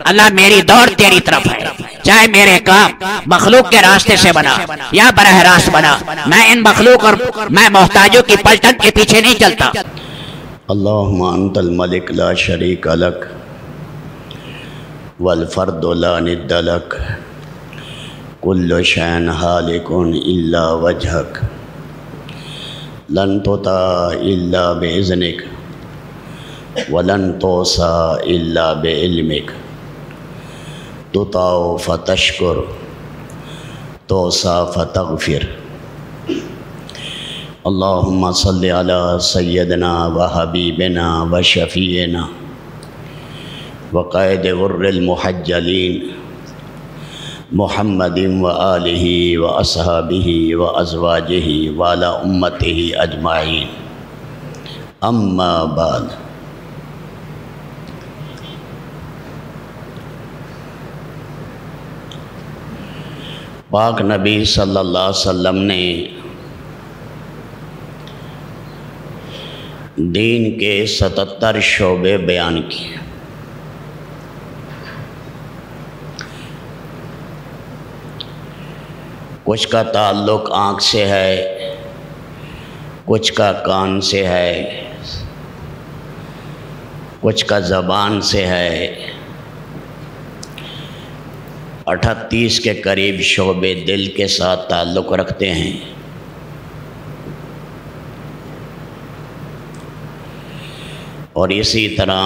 اللہ میری دوڑ تیری طرف ہے، چاہے میرے کام مخلوق کے راستے سے بنا یا براہ راست بنا، میں ان مخلوق اور میں محتاجوں کی پلٹن کے پیچھے نہیں چلتا۔ اللہم انت الملک لا شریک لک والفرد لا ند لک کل شین ہالک الا وجہک لن تطاع الا باذنک ولن توصى الا بعلمک تطاع فتشکر توصى فتغفر۔ اللہم صلی علی سیدنا و حبیبنا و شفیعنا وقائد غر المحجلین محمد و آلہ و اصحابہ و ازواجہ و علی امتہ اجمعین، اما بعد۔ پاک نبی صلی اللہ علیہ وسلم نے دین کے 77 شعبے بیان کیے۔ کچھ کا تعلق آنکھ سے ہے، کچھ کا کان سے ہے، کچھ کا زبان سے ہے، 38 کے قریب شعبے دل کے ساتھ تعلق رکھتے ہیں۔ اور اسی طرح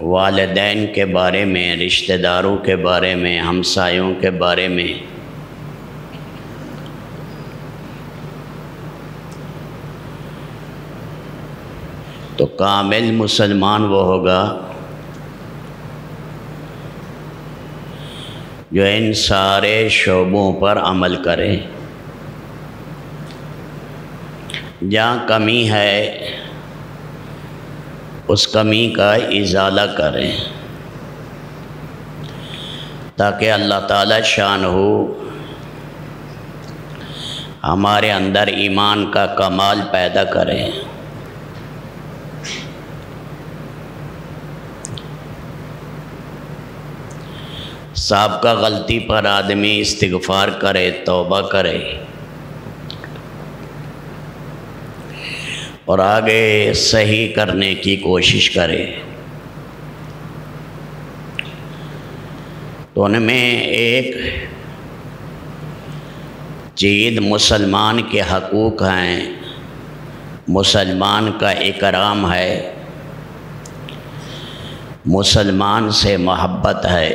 والدین کے بارے میں، رشتہ داروں کے بارے میں، ہمسایوں کے بارے میں، تو کامل مسلمان وہ ہوگا جو ان سارے شعبوں پر عمل کرے۔ جہاں کمی ہے اس کمی کا ازالہ کریں تاکہ اللہ تعالی شان ہو ہمارے اندر ایمان کا کمال پیدا کریں۔ سابقہ غلطی پر آدمی استغفار کرے، توبہ کرے اور آگے صحیح کرنے کی کوشش کرے، تو ان میں ایک چیز مسلمان کے حقوق ہیں، مسلمان کا اکرام ہے، مسلمان سے محبت ہے۔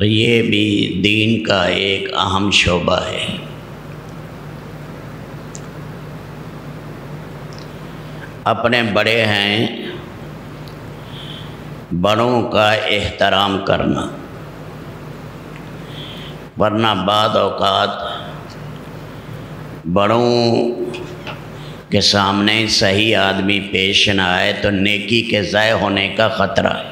یہ بھی دین کا ایک اہم شعبہ ہے۔ اپنے بڑے ہیں، بڑوں کا احترام کرنا، ورنہ بعض اوقات بڑوں کے سامنے صحیح آدمی پیش نہ آئے تو نیکی کے ضائع ہونے کا خطرہ ہے۔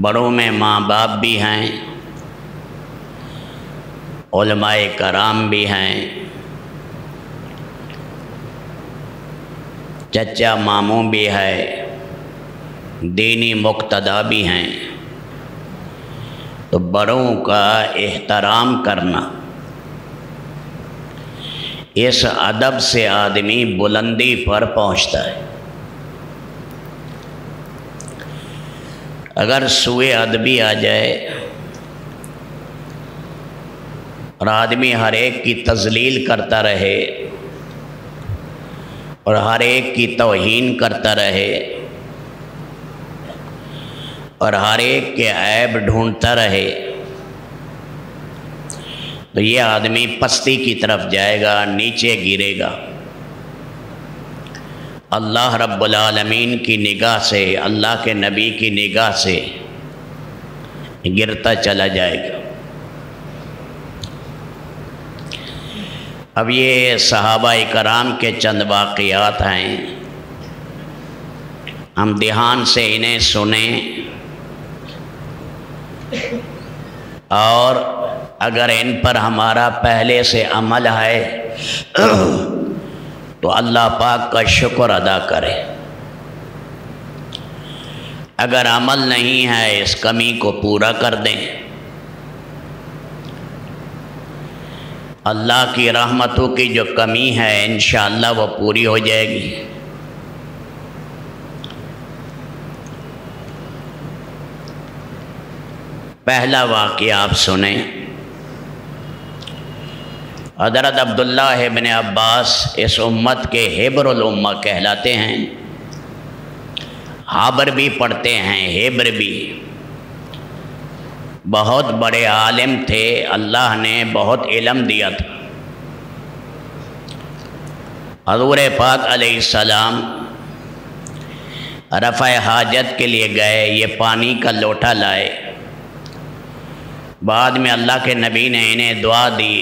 بڑوں میں ماں باپ بھی ہیں، علماء کرام بھی ہیں، چچا ماموں بھی ہے، دینی مقتدی بھی ہیں، تو بڑوں کا احترام کرنا، اس ادب سے آدمی بلندی پر پہنچتا ہے۔ اگر سوء ادبی آ جائے اور آدمی ہر ایک کی تذلیل کرتا رہے اور ہر ایک کی توہین کرتا رہے اور ہر ایک کے عیب ڈھونڈتا رہے تو یہ آدمی پستی کی طرف جائے گا، نیچے گرے گا، اللہ رب العالمین کی نگاہ سے، اللہ کے نبی کی نگاہ سے گرتا چلا جائے گا۔ اب یہ صحابہ کرام کے چند واقعات ہیں، ہم دھیان سے انہیں سنیں اور اگر ان پر ہمارا پہلے سے عمل ہے تو اللہ پاک کا شکر ادا کرے، اگر عمل نہیں ہے اس کمی کو پورا کر دیں۔ اللہ کی رحمتوں کی جو کمی ہے انشاءاللہ وہ پوری ہو جائے گی۔ پہلا واقعہ آپ سنیں۔ حضرت عبداللہ ابن عباس اس امت کے حبر الامہ کہلاتے ہیں، حابر بھی پڑھتے ہیں، حبر بھی۔ بہت بڑے عالم تھے، اللہ نے بہت علم دیا تھا۔ حضور پاک علیہ السلام رفع حاجت کے لیے گئے، یہ پانی کا لوٹا لائے، بعد میں اللہ کے نبی نے انہیں دعا دی،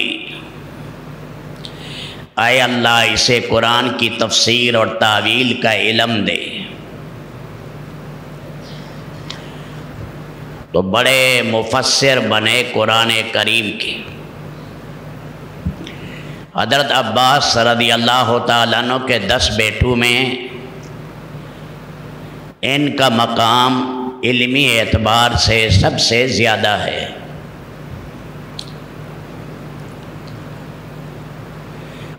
اے اللہ اسے قرآن کی تفسیر اور تاویل کا علم دے۔ تو بڑے مفسر بنے قرآن کریم کے۔ حضرت عباس رضی اللہ تعالیٰ عنہ کے 10 بیٹوں میں ان کا مقام علمی اعتبار سے سب سے زیادہ ہے۔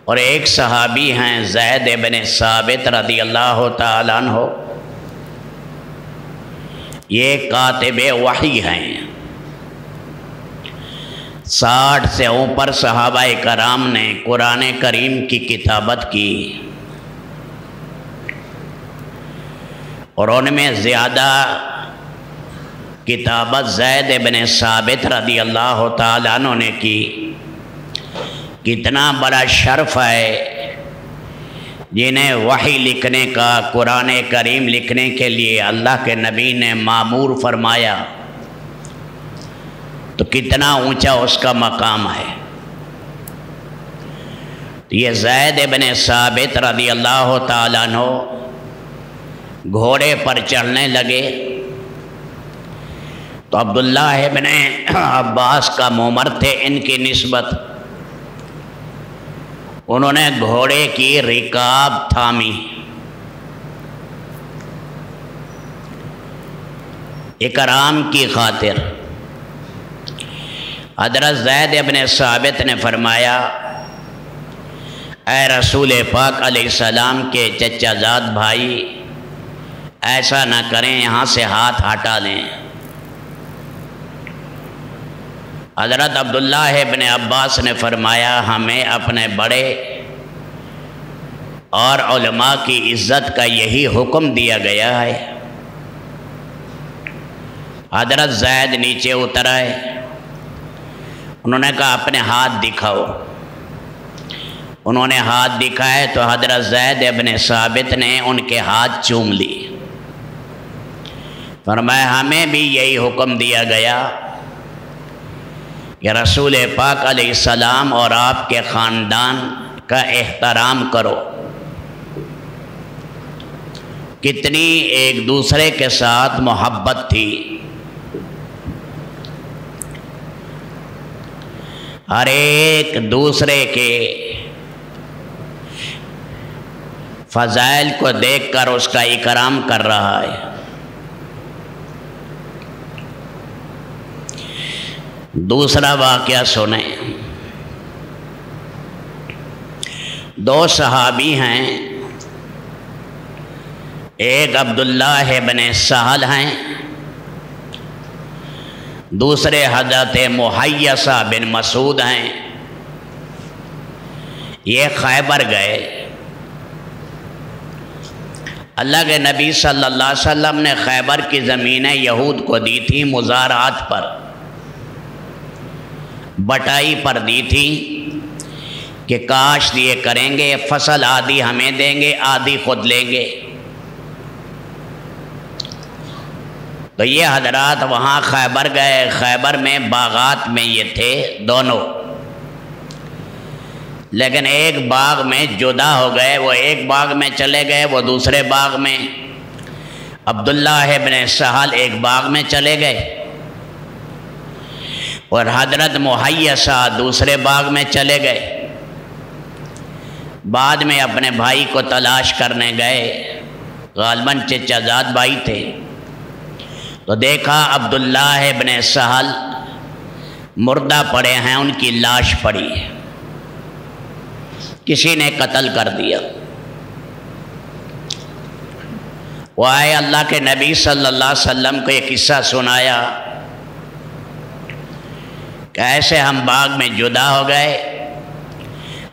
اور ایک صحابی ہیں زید بن ثابت رضی اللہ تعالیٰ عنہ، یہ کاتب وحی ہیں۔ 60 سے اوپر صحابہ کرام نے قرآن کریم کی کتابت کی، اور ان میں زیادہ کتابت زید بن ثابت رضی اللہ تعالیٰ عنہ نے کی۔ کتنا بڑا شرف ہے جنہیں وحی لکھنے کا، قرآن کریم لکھنے کے لیے اللہ کے نبی نے مامور فرمایا، تو کتنا اونچا اس کا مقام ہے۔ یہ زید بن ثابت رضی اللہ تعالیٰ عنہ گھوڑے پر چڑھنے لگے تو عبداللہ ابن عباس کا عمر تھے ان کی نسبت، انہوں نے گھوڑے کی رکاب تھامی، اکرام کی خاطر۔ حضرت زید ابن ثابت نے فرمایا، اے رسول پاک علیہ السلام کے چچا زاد بھائی، ایسا نہ کریں، یہاں سے ہاتھ ہٹا لیں۔ حضرت عبداللہ ابن عباس نے فرمایا، ہمیں اپنے بڑے اور علماء کی عزت کا یہی حکم دیا گیا ہے۔ حضرت زید نیچے اتر آئے، انہوں نے کہا اپنے ہاتھ دکھاؤ۔ انہوں نے ہاتھ دکھائے تو حضرت زید ابن ثابت نے ان کے ہاتھ چوم لی، فرمایا ہمیں بھی یہی حکم دیا گیا کہ رسول پاک علیہ السلام اور آپ کے خاندان کا احترام کرو۔ کتنی ایک دوسرے کے ساتھ محبت تھی، ہر ایک دوسرے کے فضائل کو دیکھ کر اس کا اکرام کر رہا ہے۔ دوسرا واقعہ سنیں۔ 2 صحابی ہیں، ایک عبداللہ ابن سہل ہیں، دوسرے حضرت محیصہ بن مسعود ہیں۔ یہ خیبر گئے، اللہ کے نبی صلی اللہ علیہ وسلم نے خیبر کی زمینیں یہود کو دی تھی، مزارعات پر، بٹائی پر دی تھی کہ کاشت یہ کریں گے، فصل آدھی ہمیں دیں گے، آدھی خود لیں گے۔ تو یہ حضرات وہاں خیبر گئے، خیبر میں باغات میں یہ تھے دونوں، لیکن ایک باغ میں جدا ہو گئے، وہ ایک باغ میں چلے گئے، وہ دوسرے باغ میں، عبداللہ ابن سہل ایک باغ میں چلے گئے اور حضرت محیصہ دوسرے باغ میں چلے گئے۔ بعد میں اپنے بھائی کو تلاش کرنے گئے، غالباً چچا زاد بھائی تھے، تو دیکھا عبداللہ ابن سہل مردہ پڑے ہیں، ان کی لاش پڑی ہے، کسی نے قتل کر دیا۔ وہ آئے اللہ کے نبی صلی اللہ علیہ وسلم کو یہ قصہ سنایا کہ ایسے ہم باغ میں جدا ہو گئے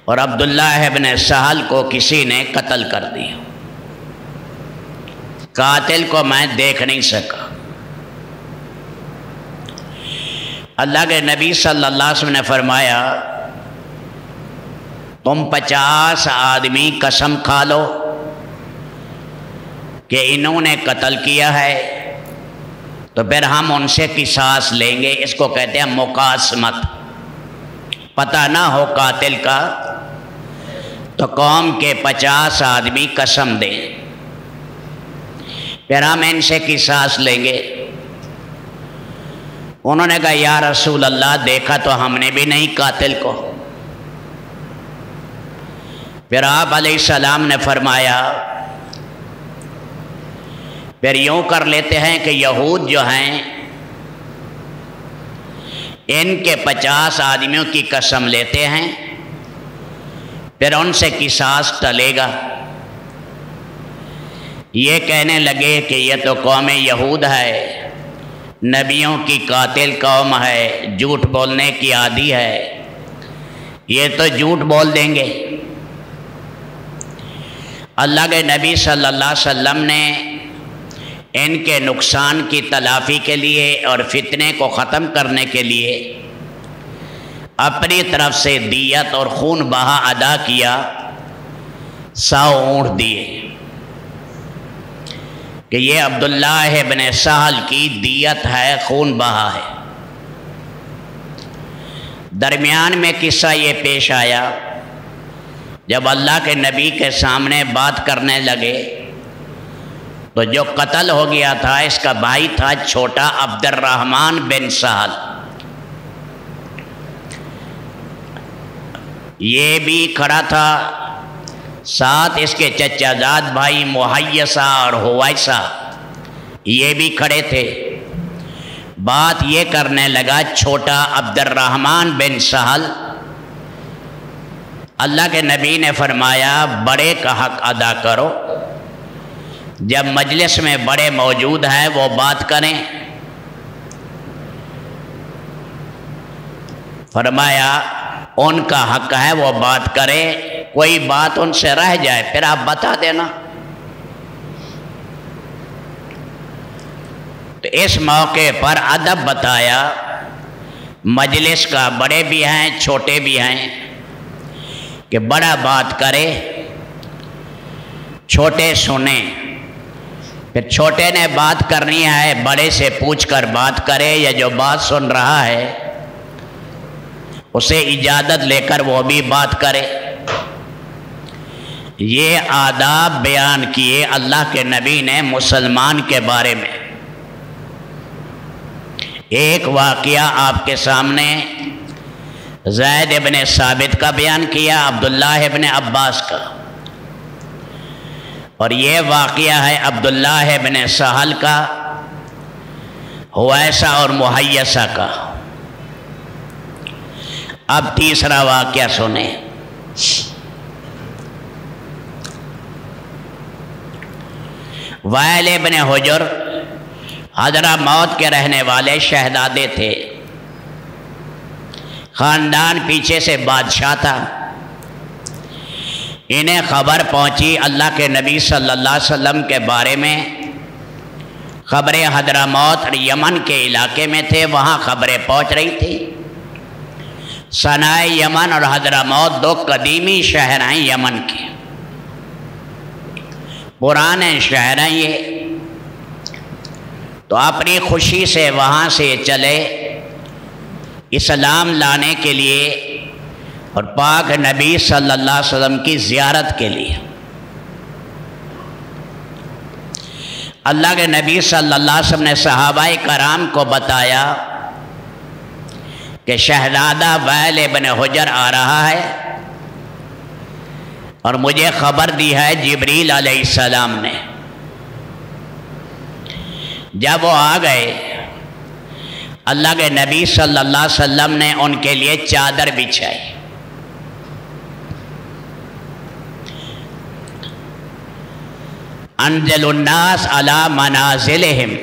اور عبداللہ ابن سہل کو کسی نے قتل کر دیا، قاتل کو میں دیکھ نہیں سکا۔ اللہ کے نبی صلی اللہ علیہ وسلم نے فرمایا تم 50 آدمی قسم کھا لو کہ انہوں نے قتل کیا ہے، تو پھر ہم ان سے قصاص لیں گے۔ اس کو کہتے ہیں مقاسمت۔ پتہ نہ ہو قاتل کا تو قوم کے 50 آدمی قسم دیں، پھر ہم ان سے قصاص لیں گے۔ انہوں نے کہا یا رسول اللہ دیکھا تو ہم نے بھی نہیں قاتل کو۔ پھر آپ علیہ السلام نے فرمایا پھر یوں کر لیتے ہیں کہ یہود جو ہیں ان کے 50 آدمیوں کی قسم لیتے ہیں، پھر ان سے قصاص ٹلے گا۔ یہ کہنے لگے کہ یہ تو قوم یہود ہے، نبیوں کی قاتل قوم ہے، جھوٹ بولنے کی عادی ہے، یہ تو جھوٹ بول دیں گے۔ اللہ کے نبی صلی اللہ علیہ وسلم نے ان کے نقصان کی تلافی کے لیے اور فتنے کو ختم کرنے کے لیے اپنی طرف سے دیت اور خون بہا ادا کیا، 100 اونٹ دیے کہ یہ عبداللہ ابن سہل کی دیت ہے، خون بہا ہے۔ درمیان میں قصہ یہ پیش آیا جب اللہ کے نبی کے سامنے بات کرنے لگے تو جو قتل ہو گیا تھا اس کا بھائی تھا چھوٹا عبد الرحمن بن سہل، یہ بھی کھڑا تھا، ساتھ اس کے چچا زاد بھائی محیصہ اور حویصہ یہ بھی کھڑے تھے۔ بات یہ کرنے لگا چھوٹا عبد الرحمن بن سہل، اللہ کے نبی نے فرمایا بڑے کا حق ادا کرو، جب مجلس میں بڑے موجود ہیں وہ بات کریں۔ فرمایا ان کا حق ہے وہ بات کرے، کوئی بات ان سے رہ جائے پھر آپ بتا دینا۔ تو اس موقع پر ادب بتایا مجلس کا، بڑے بھی ہیں چھوٹے بھی ہیں، کہ بڑا بات کرے چھوٹے سنیں، پھر چھوٹے نے بات کرنی ہے بڑے سے پوچھ کر بات کرے، یا جو بات سن رہا ہے اسے اجازت لے کر وہ بھی بات کرے۔ یہ آداب بیان کیے اللہ کے نبی نے مسلمان کے بارے میں۔ ایک واقعہ آپ کے سامنے زید ابن ثابت کا بیان کیا، عبداللہ ابن عباس کا، اور یہ واقعہ ہے عبداللہ ابن سہل کا، حویصہ اور محیصہ کا۔ اب تیسرا واقعہ سنیں۔ وائل ابن حجر حضرموت کے رہنے والے شہزادے تھے، خاندان پیچھے سے بادشاہ تھا۔ انہیں خبر پہنچی اللہ کے نبی صلی اللہ علیہ وسلم کے بارے میں، خبریں حضرموت اور یمن کے علاقے میں تھے، وہاں خبریں پہنچ رہی تھی۔ صنائے یمن اور حضرموت دو قدیمی شہر ہیں یمن کے، پرانے شہر ہیں یہ۔ تو اپنی خوشی سے وہاں سے چلے اسلام لانے کے لیے اور پاک نبی صلی اللہ علیہ وسلم کی زیارت کے لیے۔ اللہ کے نبی صلی اللہ علیہ وسلم نے صحابہ کرام کو بتایا کہ شہزادہ وائل ابن حجر آ رہا ہے اور مجھے خبر دی ہے جبریل علیہ السلام نے۔ جب وہ آ گئے اللہ کے نبی صلی اللہ علیہ وسلم نے ان کے لیے چادر بچھائی۔ انزل الناس علی منازلہم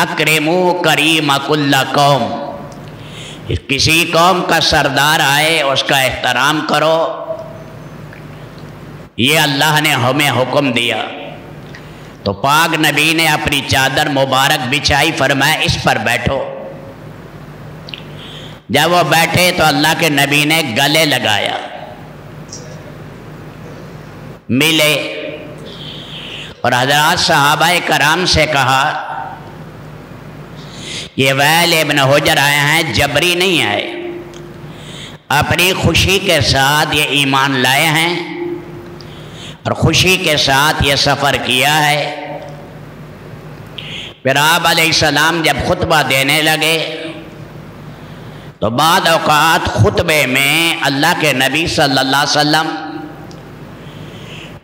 اکرموا کریم کل قوم، کسی قوم کا سردار آئے اس کا احترام کرو، یہ اللہ نے ہمیں حکم دیا۔ تو پاک نبی نے اپنی چادر مبارک بچھائی، فرمایا اس پر بیٹھو۔ جب وہ بیٹھے تو اللہ کے نبی نے گلے لگایا، ملے، اور حضرات صحابہ کرام سے کہا یہ وائل ابن حجر آئے ہیں، جبری نہیں آئے، اپنی خوشی کے ساتھ یہ ایمان لائے ہیں اور خوشی کے ساتھ یہ سفر کیا ہے۔ پھر آپ علیہ السلام جب خطبہ دینے لگے تو بعض اوقات خطبے میں اللہ کے نبی صلی اللہ علیہ وسلم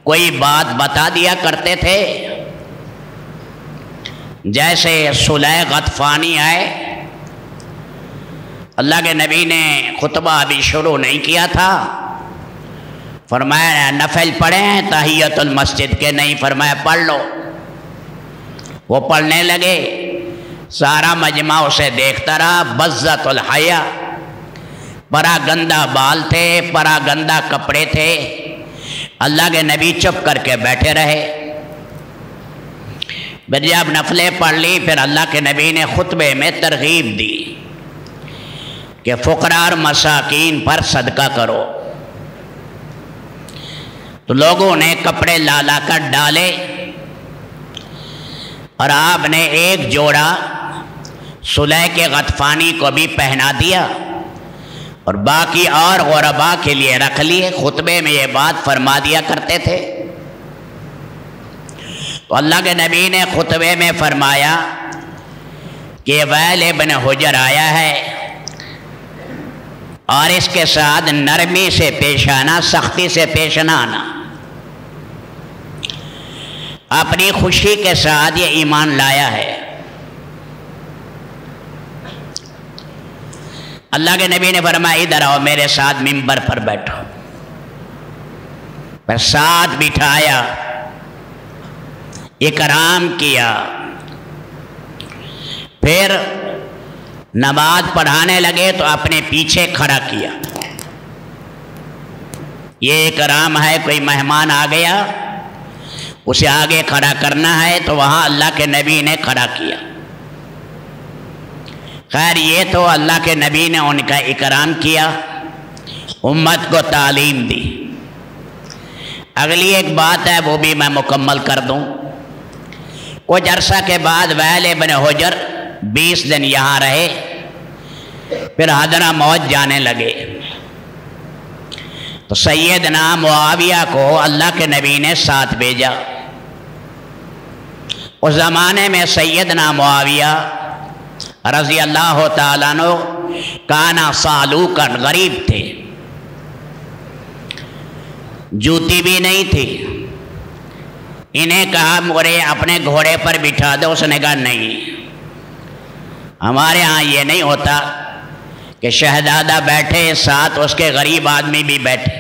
کوئی بات بتا دیا کرتے تھے، جیسے صلح غطفانی آئے، اللہ کے نبی نے خطبہ ابھی شروع نہیں کیا تھا، فرمایا نفل پڑھے ہیں تحیت المسجد کے؟ نہیں، فرمایا پڑھ لو۔ وہ پڑھنے لگے، سارا مجمع اسے دیکھتا رہا، بزت الحیا، پرا گندہ بال تھے، پرا گندہ کپڑے تھے، اللہ کے نبی چپ کر کے بیٹھے رہے۔ پھر جب نفلیں پڑھ لی، پھر اللہ کے نبی نے خطبے میں ترغیب دی کہ فقراء اور مساکین پر صدقہ کرو۔ تو لوگوں نے کپڑے لا لا کر ڈالے اور آپ نے ایک جوڑا صلح کے غطفانی کو بھی پہنا دیا اور باقی اور غربا کے لیے رکھ لیے۔ خطبے میں یہ بات فرما دیا کرتے تھے۔ تو اللہ کے نبی نے خطبے میں فرمایا کہ وائل ابن حجر آیا ہے اور اس کے ساتھ نرمی سے پیش آنا، سختی سے پیش نہ آنا۔ اپنی خوشی کے ساتھ یہ ایمان لایا ہے۔ اللہ کے نبی نے فرمایا ادھر آؤ، میرے ساتھ ممبر پر بیٹھو۔ پھر ساتھ بٹھایا، اکرام کیا، پھر نماز پڑھانے لگے تو اپنے پیچھے کھڑا کیا۔ یہ اکرام ہے، کوئی مہمان آ گیا اسے آگے کھڑا کرنا ہے تو وہاں اللہ کے نبی نے کھڑا کیا۔ خیر یہ تو اللہ کے نبی نے ان کا اکرام کیا، امت کو تعلیم دی۔ اگلی ایک بات ہے وہ بھی میں مکمل کر دوں۔ کچھ عرصہ کے بعد وائل ابن حجر 20 دن یہاں رہے، پھر حضرموت جانے لگے۔ تو سیدنا معاویہ کو اللہ کے نبی نے ساتھ بھیجا۔ اس زمانے میں سیدنا معاویہ رضی اللہ تعالیٰ عنہ کانا سالوکن، غریب تھے، جوتی بھی نہیں تھی۔ انہیں کہا مجھے اپنے گھوڑے پر بٹھا دو، اس نے کہا نہیں، ہمارے ہاں یہ نہیں ہوتا کہ شہزادہ بیٹھے ساتھ اس کے غریب آدمی بھی بیٹھے۔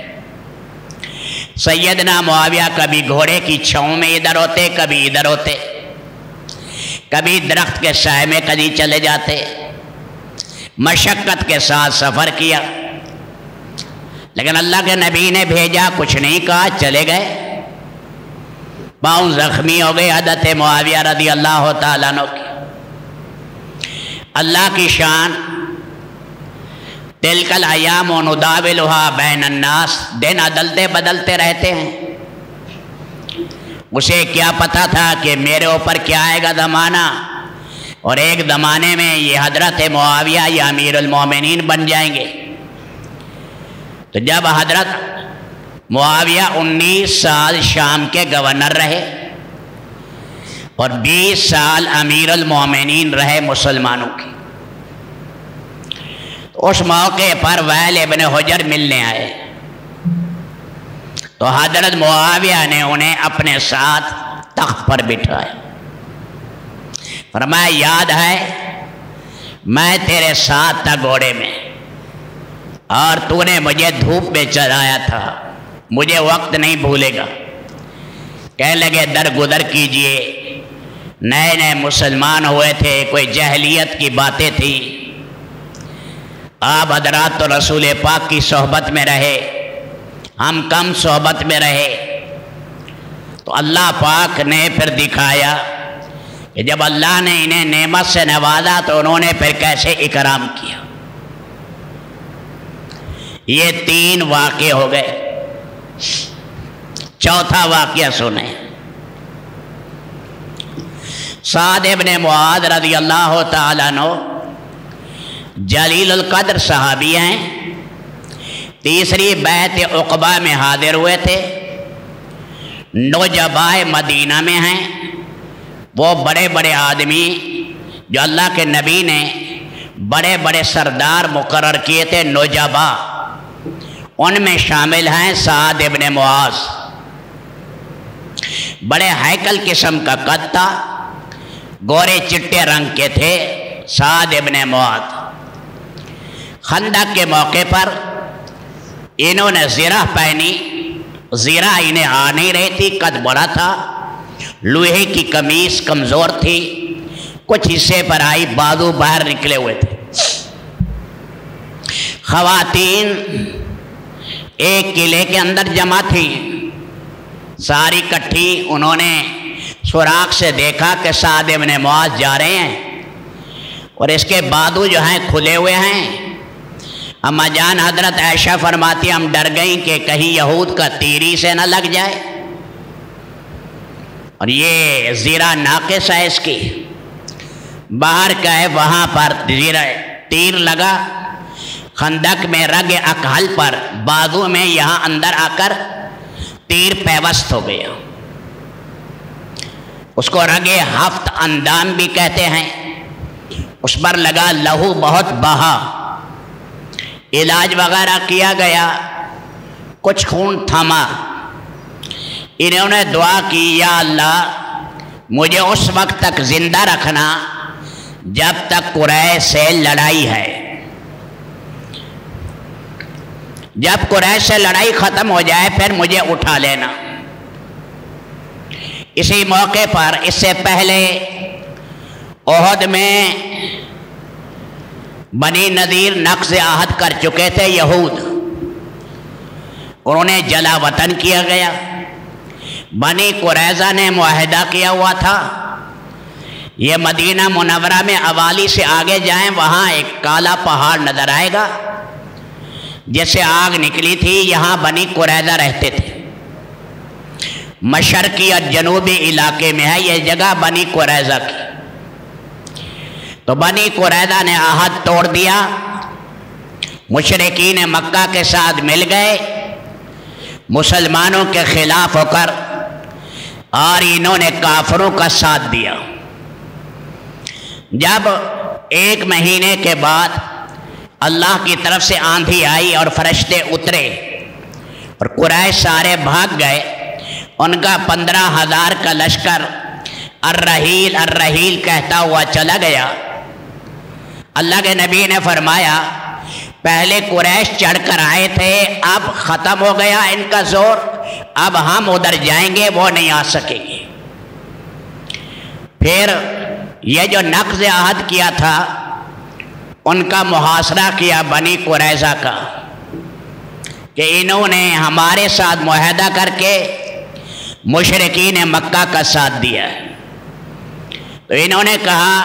سیدنا معاویہ کبھی گھوڑے کی چھاؤں میں ادھر ہوتے، کبھی ادھر ہوتے، کبھی درخت کے سائے میں کبھی چلے جاتے، مشقت کے ساتھ سفر کیا۔ لیکن اللہ کے نبی نے بھیجا، کچھ نہیں کہا، چلے گئے۔ پاؤں زخمی ہو گئے حضرت معاویہ رضی اللہ تعالیٰ عنہ کی۔ اللہ کی شان، تلک الایام نداولھا بین الناس، دن عدلتے بدلتے رہتے ہیں۔ اسے کیا پتا تھا کہ میرے اوپر کیا آئے گا زمانہ، اور ایک زمانے میں یہ حضرت معاویہ یا امیر المومنین بن جائیں گے۔ تو جب حضرت معاویہ 19 سال شام کے گورنر رہے اور 20 سال امیر المومنین رہے مسلمانوں کی، اس موقع پر وائل ابن حجر ملنے آئے تو حضرت معاویہ نے انہیں اپنے ساتھ تخت پر بٹھایا، فرمایا یاد ہے میں تیرے ساتھ تھا گھوڑے میں اور تو نے مجھے دھوپ میں چلایا تھا، مجھے وقت نہیں بھولے گا۔ کہنے لگے درگزر کیجئے، نئے نئے مسلمان ہوئے تھے، کوئی جہلیت کی باتیں تھیں، آپ حضرات تو رسول پاک کی صحبت میں رہے، ہم کم صحبت میں رہے۔ تو اللہ پاک نے پھر دکھایا کہ جب اللہ نے انہیں نعمت سے نوازا تو انہوں نے پھر کیسے اکرام کیا۔ یہ 3 واقعے ہو گئے، چوتھا واقعہ سنیں۔ سعد ابن معاذ رضی اللہ تعالیٰ عنہ جلیل القدر صحابی ہیں، تیسری بیعت عقبہ میں حاضر ہوئے تھے، نوجبائے مدینہ میں ہیں، وہ بڑے بڑے آدمی جو اللہ کے نبی نے بڑے بڑے سردار مقرر کیے تھے نوجبا، ان میں شامل ہیں سعد ابن معاذ۔ بڑے ہیکل قسم کا قد تھا، گورے چٹے رنگ کے تھے سعد ابن معاذ۔ خندق کے موقع پر انہوں نے زرہ پہنی، زرہ انہیں آ نہیں رہی تھی، قد بڑا تھا، لوہے کی قمیص کمزور تھی، کچھ حصے پر آئی، بازو باہر نکلے ہوئے تھے۔ خواتین ایک قلعے کے اندر جمع تھی، ساری کٹھی، انہوں نے سوراخ سے دیکھا کہ سعد ابن معاذ جا رہے ہیں اور اس کے بازو جو ہیں کھلے ہوئے ہیں۔ اما جان حضرت عائشہ فرماتی ہم ڈر گئیں کہ کہیں یہود کا تیری سے نہ لگ جائے، اور یہ زیرہ ناقص ہے اس کی، باہر کا ہے، وہاں پر تیر لگا، خندق میں رگ اکحل پر بازو میں یہاں اندر آ کر تیر پیوست ہو گیا، اس کو رگ ہفت اندام بھی کہتے ہیں، اس پر لگا، لہو بہت بہا، علاج وغیرہ کیا گیا، کچھ خون تھما، انہوں نے دعا کی یا اللہ مجھے اس وقت تک زندہ رکھنا جب تک قریش سے لڑائی ہے، جب قریش سے لڑائی ختم ہو جائے پھر مجھے اٹھا لینا۔ اسی موقع پر اس سے پہلے احد میں بنی نذیر نقض عہد کر چکے تھے یہود، انہوں نے جلا وطن کیا گیا۔ بنی قریظہ نے معاہدہ کیا ہوا تھا، یہ مدینہ منورہ میں اوالی سے آگے جائیں، وہاں ایک کالا پہاڑ نظر آئے گا جیسے آگ نکلی تھی، یہاں بنی قریظہ رہتے تھے، مشرقی اور جنوبی علاقے میں ہے یہ جگہ بنی قریظہ کی۔ تو بنی قریظہ نے عہد توڑ دیا، مشرکین مکہ کے ساتھ مل گئے مسلمانوں کے خلاف ہو کر، اور انہوں نے کافروں کا ساتھ دیا۔ جب 1 مہینے کے بعد اللہ کی طرف سے آندھی آئی اور فرشتے اترے اور قریش سارے بھاگ گئے، ان کا 15,000 کا لشکر الرحیل الرحیل کہتا ہوا چلا گیا۔ اللہ کے نبی نے فرمایا پہلے قریش چڑھ کر آئے تھے، اب ختم ہو گیا ان کا زور، اب ہم ادھر جائیں گے، وہ نہیں آ سکیں گے۔ پھر یہ جو نقض عہد کیا تھا ان کا محاصرہ کیا بنی قریظہ کا کہ انہوں نے ہمارے ساتھ معاہدہ کر کے مشرکین مکہ کا ساتھ دیا، تو انہوں نے کہا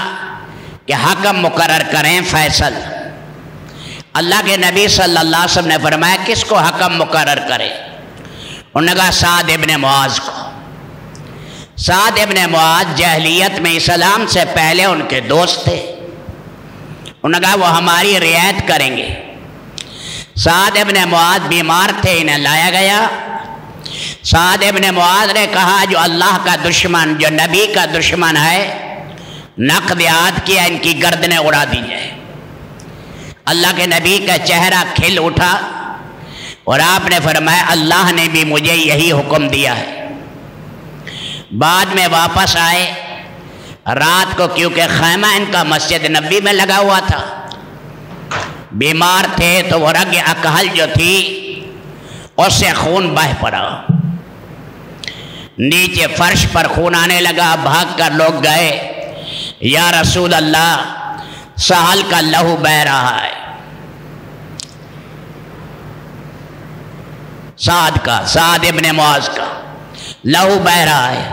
کہ حکم مقرر کریں فیصل۔ اللہ کے نبی صلی اللہ علیہ وسلم نے فرمایا کس کو حکم مقرر کرے؟ انہوں نے کہا سعد ابن معاذ کو۔ سعد ابن معاذ جاہلیت میں اسلام سے پہلے ان کے دوست تھے، انہوں نے کہا وہ ہماری رعایت کریں گے۔ سعد ابن معاذ بیمار تھے، انہیں لایا گیا۔ سعد ابن معاذ نے کہا جو اللہ کا دشمن، جو نبی کا دشمن ہے، نقض عہد کیا، ان کی گردنیں اڑا دی جائے۔ اللہ کے نبی کا چہرہ کھل اٹھا اور آپ نے فرمایا اللہ نے بھی مجھے یہی حکم دیا ہے۔ بعد میں واپس آئے رات کو، کیونکہ خیمہ ان کا مسجد نبی میں لگا ہوا تھا، بیمار تھے تو وہ رگ اکحل جو تھی اس سے خون بہہ پڑا، نیچے فرش پر خون آنے لگا۔ بھاگ کر لوگ گئے، یا رسول اللہ سہل کا لہو بہ رہا ہے، سعد ابن معاذ کا لہو بہ رہا ہے۔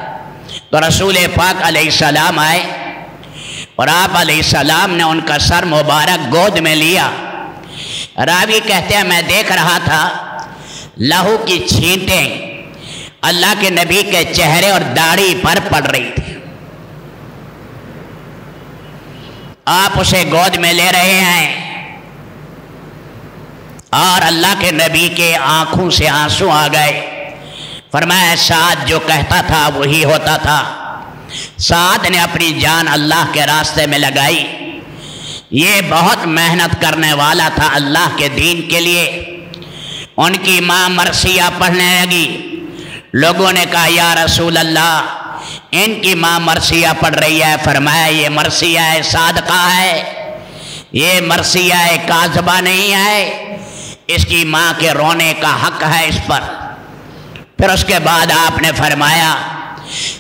تو رسول پاک علیہ السلام آئے اور آپ علیہ السلام نے ان کا سر مبارک گود میں لیا۔ راوی کہتے ہیں میں دیکھ رہا تھا لہو کی چھینٹیں اللہ کے نبی کے چہرے اور داڑھی پر پڑ رہی تھی۔ آپ اسے گود میں لے رہے ہیں اور اللہ کے نبی کے آنکھوں سے آنسو آ گئے۔ فرمایا سعد جو کہتا تھا وہی ہوتا تھا۔ سعد نے اپنی جان اللہ کے راستے میں لگائی، یہ بہت محنت کرنے والا تھا اللہ کے دین کے لیے۔ ان کی ماں مرثیہ پڑھنے لگی، لوگوں نے کہا یا رسول اللہ ان کی ماں مرثیہ پڑھ رہی ہے۔ فرمایا یہ مرثیہ صادقہ ہے، یہ مرثیہ کاذبہ نہیں ہے، اس کی ماں کے رونے کا حق ہے اس پر۔ پھر اس کے بعد آپ نے فرمایا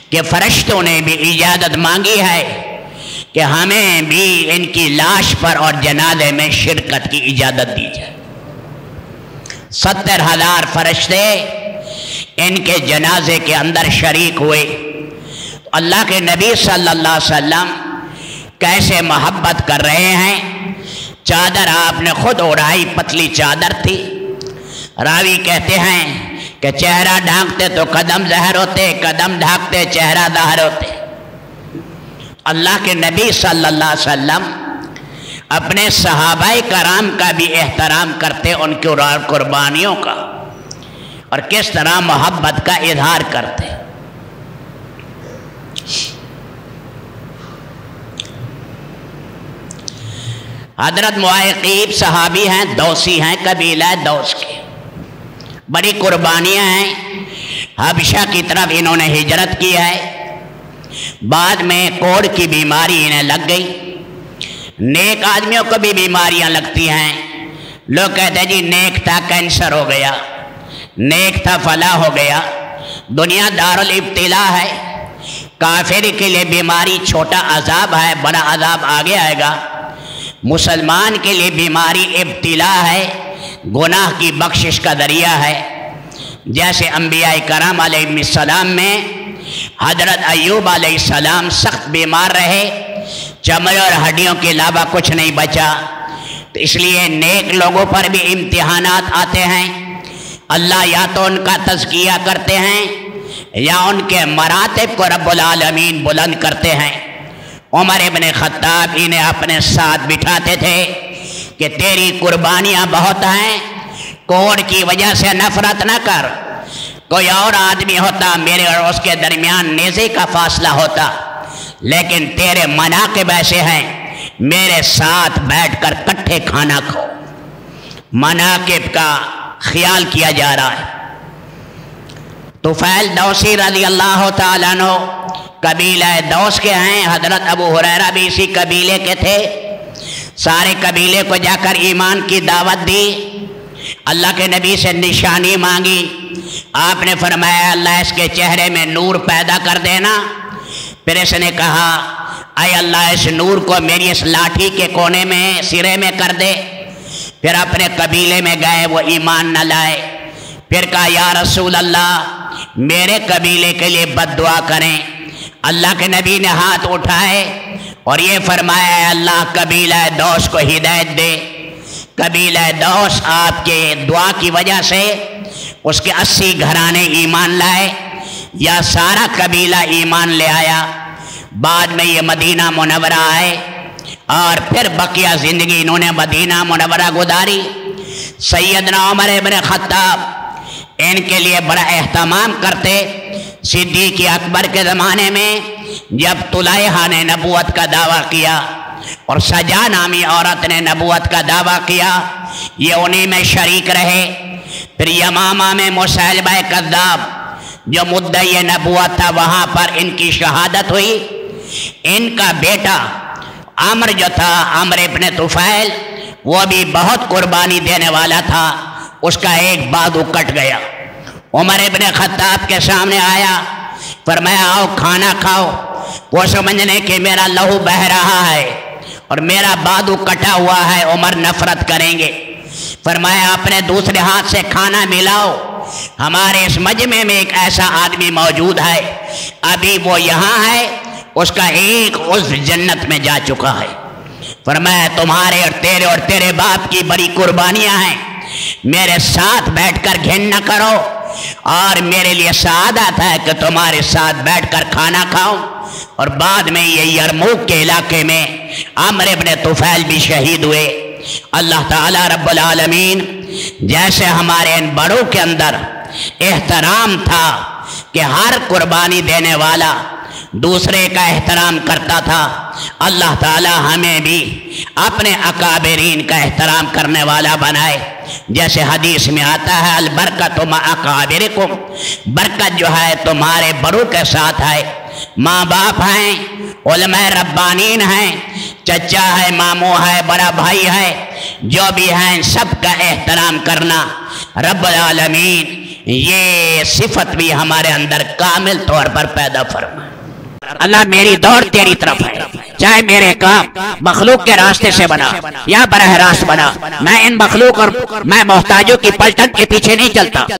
کہ فرشتوں نے بھی اجازت مانگی ہے کہ ہمیں بھی ان کی لاش پر اور جنازے میں شرکت کی اجازت دی جائے۔ 70,000 فرشتے ان کے جنازے کے اندر شریک ہوئے۔ اللہ کے نبی صلی اللہ علیہ وسلم کیسے محبت کر رہے ہیں۔ چادر آپ نے خود اڑائی، پتلی چادر تھی۔ راوی کہتے ہیں کہ چہرہ ڈھانکتے تو قدم ظاہر ہوتے، قدم ڈھانکتے چہرہ ظاہر ہوتے۔ اللہ کے نبی صلی اللہ علیہ وسلم اپنے صحابہ کرام کا بھی احترام کرتے، ان کی قربانیوں کا، اور کس طرح محبت کا اظہار کرتے۔ حضرت معاقیب صحابی ہیں، دوسی ہیں، قبیلہ دوس کے، بڑی قربانیاں ہیں۔ حبشہ کی طرف انہوں نے ہجرت کی ہے، بعد میں کوڑ کی بیماری انہیں لگ گئی۔ نیک آدمیوں کو بھی بیماریاں لگتی ہیں، لوگ کہتے ہیں جی نیک تھا کینسر ہو گیا، نیک تھا فلاح ہو گیا۔ دنیا دارالابتلاء ہے، کافر کے لیے بیماری چھوٹا عذاب ہے، بڑا عذاب آگے آئے گا۔ مسلمان کے لیے بیماری ابتلاء ہے، گناہ کی بخشش کا ذریعہ ہے۔ جیسے انبیاء کرام علیہ السلام میں حضرت ایوب علیہ السلام سخت بیمار رہے، چمڑے اور ہڈیوں کے علاوہ کچھ نہیں بچا۔ تو اس لیے نیک لوگوں پر بھی امتحانات آتے ہیں، اللہ یا تو ان کا تزکیہ کرتے ہیں یا ان کے مراتب کو رب العالمین بلند کرتے ہیں۔ عمر ابن خطاب انہیں اپنے ساتھ بٹھاتے تھے کہ تیری قربانیاں بہت ہیں، کوڑ کی وجہ سے نفرت نہ کر، کوئی اور آدمی ہوتا میرے اور اس کے درمیان نیزے کا فاصلہ ہوتا، لیکن تیرے مناقب ایسے ہیں، میرے ساتھ بیٹھ کر کٹھے کھانا کھو۔ مناقب کا خیال کیا جا رہا ہے۔ طفیل دوسی رضی اللہ تعالیٰ عنہ قبیلہ دوس کے ہیں، حضرت ابو ہریرہ بھی اسی قبیلے کے تھے۔ سارے قبیلے کو جا کر ایمان کی دعوت دی، اللہ کے نبی سے نشانی مانگی۔ آپ نے فرمایا اللہ اس کے چہرے میں نور پیدا کر دینا۔ پھر اس نے کہا اے اللہ اس نور کو میری اس لاٹھی کے کونے میں سرے میں کر دے۔ پھر اپنے قبیلے میں گئے، وہ ایمان نہ لائے۔ پھر کہا یا رسول اللہ میرے قبیلے کے لیے بد دعا کریں۔ اللہ کے نبی نے ہاتھ اٹھائے اور یہ فرمایا اے اللہ قبیلہ دوس کو ہدایت دے۔ قبیلہ دوس آپ کے دعا کی وجہ سے اس کے 80 گھرانے ایمان لائے، یا سارا قبیلہ ایمان لے آیا۔ بعد میں یہ مدینہ منورہ آئے اور پھر بقیہ زندگی انہوں نے مدینہ منورہ گزاری۔ سیدنا عمر ابن خطاب ان کے لیے بڑا اہتمام کرتے۔ صدیق اکبر کے زمانے میں جب طلحہ نے نبوت کا دعویٰ کیا اور سجا نامی عورت نے نبوت کا دعویٰ کیا، یہ انہی میں شریک رہے۔ پھر یمامہ میں مسیلمہ کذاب جو مدعی نبوت تھا، وہاں پر ان کی شہادت ہوئی۔ ان کا بیٹا عمر جو تھا، عمر ابن طفیل، وہ بھی بہت قربانی دینے والا تھا، اس کا ایک بازو کٹ گیا۔ عمر ابن خطاب کے سامنے آیا، فرمایا آؤ کھانا کھاؤ۔ وہ سمجھنے کہ میرا لہو بہہ رہا ہے اور میرا بازو کٹا ہوا ہے، عمر نفرت کریں گے۔ فرمایا اپنے دوسرے ہاتھ سے کھانا ملاؤ، ہمارے اس مجمع میں ایک ایسا آدمی موجود ہے، ابھی وہ یہاں ہے، اس کا ایک عضو جنت میں جا چکا ہے۔ فرمایا تمہارے اور تیرے باپ کی بڑی قربانیاں ہیں، میرے ساتھ بیٹھ کر گھن نہ کرو، اور میرے لیے سعادت ہے کہ تمہارے ساتھ بیٹھ کر کھانا کھاؤ۔ اور بعد میں یہ یرموک کے علاقے میں عمر ابن طفیل بھی شہید ہوئے۔ اللہ تعالی رب العالمین جیسے ہمارے ان بڑوں کے اندر احترام تھا کہ ہر قربانی دینے والا دوسرے کا احترام کرتا تھا، اللہ تعالی ہمیں بھی اپنے اکابرین کا احترام کرنے والا بنائے۔ جیسے حدیث میں آتا ہے البرکت مع اکابرکم، برکت جو ہے تمہارے بڑوں کے ساتھ ہے۔ ماں باپ ہیں، علماء ربانین ہیں، چچا ہے، ماموں ہے، بڑا بھائی ہے، جو بھی ہیں سب کا احترام کرنا۔ رب العالمین یہ صفت بھی ہمارے اندر کامل طور پر پیدا فرمائے۔ اللہ میری دوڑ تیری طرف ہے، چاہے میرے کام مخلوق کے راستے سے بنا یا براہ راست بنا، میں ان مخلوق اور میں محتاجوں کی پلٹن کے پیچھے نہیں چلتا۔